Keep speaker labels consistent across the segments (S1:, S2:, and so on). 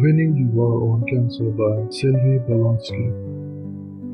S1: Winning the War on Cancer by Sylvie Blavatsky।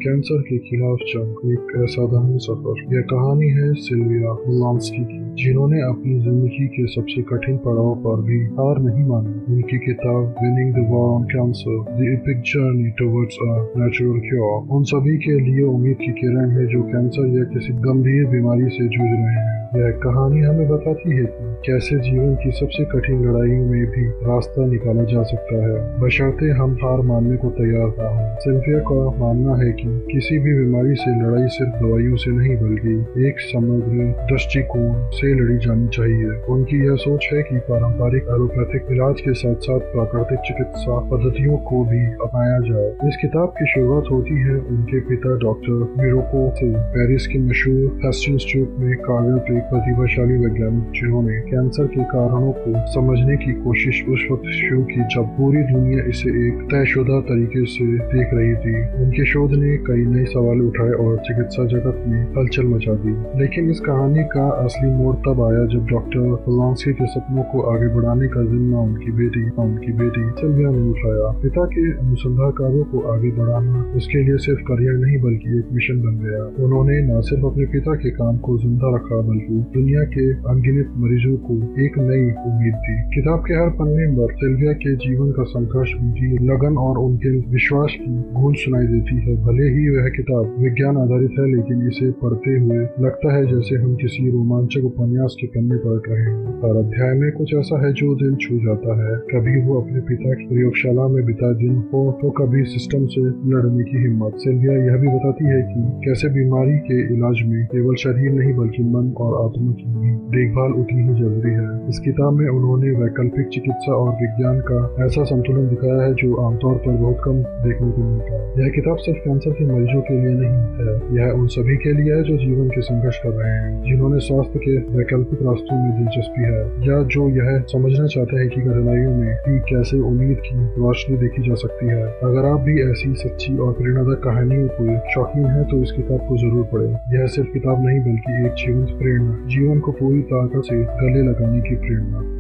S1: Cancer के खिलाफ जंग एक असाधारण सफर। यह कहानी है सिल्विया ब्लावात्स्की की, जिन्होंने अपनी जिंदगी के सबसे कठिन पड़ाव पर भी हार नहीं मानी। उनकी किताब winning the war on cancer, the epic journey towards a natural cure उन सभी के लिए उम्मीद की किरण है जो कैंसर या किसी गंभीर बीमारी से जूझ रहे हैं। यह कहानी हमें बताती है कि कैसे जीवन की सबसे कठिन लड़ाइयों में भी रास्ता निकाला जा सकता है, बशर्ते हम हार मानने को तैयार न हों। सिल्विया का मानना है कि किसी भी बीमारी से लड़ाई सिर्फ दवाइयों से नहीं बल्कि एक समग्र दृष्टिकोण से लड़ी जानी चाहिए। उनकी यह सोच है कि पारंपरिक एलोपैथिक इलाज के साथ साथ प्राकृतिक चिकित्सा पद्धतियों को भी अपनाया जाए। इस किताब की शुरुआत होती है उनके पिता डॉक्टर मिरोको से, पेरिस के मशहूर फेस्टिव इंस्टीट्यूट में कार्यरत एक प्रतिभाशाली वैज्ञानिक, जिन्होंने कैंसर के कारणों को समझने की कोशिश उस वक्त शुरू की जब पूरी दुनिया इसे एक तयशुदा तरीके से देख रही थी। उनके शोध ने कई नए सवाल उठाए और चिकित्सा जगत में हलचल मचा दी। लेकिन इस कहानी का असली मोड़ तब आया जब डॉक्टर ब्लावात्स्की के सपनों को आगे बढ़ाने का जिम्मा उनकी बेटी सिल्विया ने उठाया। पिता के अनुसंधान कार्यों को आगे बढ़ाना उसके लिए सिर्फ करियर नहीं बल्कि एक मिशन बन गया। उन्होंने न सिर्फ अपने पिता के काम को जिंदा रखा बल्कि दुनिया के अनगिनत मरीजों को एक नई उम्मीद दी। किताब के हर पन्ने पर सिल्विया के जीवन का संघर्ष, उनकी लगन और उनके विश्वास की गूंज सुनाई देती है। भले ही वह किताब विज्ञान आधारित है, लेकिन इसे पढ़ते हुए लगता है जैसे हम किसी रोमांचक उपन्यास के पन्ने पलट रहे हैं। हर अध्याय में कुछ ऐसा है जो दिल छू जाता है। कभी वो अपने पिता की प्रयोगशाला में बिता दिन हो तो कभी सिस्टम से लड़ने की हिम्मत। सिल्विया यह भी बताती है कि कैसे बीमारी के इलाज में केवल शरीर नहीं बल्कि मन और आत्मा की भी देखभाल उतनी ही जरूरी है। इस किताब में उन्होंने वैकल्पिक चिकित्सा और विज्ञान का ऐसा संतुलन दिखाया है जो आमतौर पर बहुत कम देखने को मिलता है। यह किताब सिर्फ कैंसर के मरीजों के लिए नहीं है, यह उन सभी के लिए है जो जीवन के संघर्ष कर रहे हैं, जिन्होंने स्वास्थ्य के वैकल्पिक रास्तों में दिलचस्पी है या जो यह समझना चाहते हैं कि कठिनाइयों में भी कैसे उम्मीद की रोशनी देखी जा सकती है। अगर आप भी ऐसी सच्ची और प्रेरणादायक कहानियों को शौकीन है तो इस किताब को जरूर पढ़ें। यह सिर्फ किताब नहीं बल्कि एक जीवंत प्रेरणा, जीवन को पूरी ताकत से गले लगाने की प्रेरणा।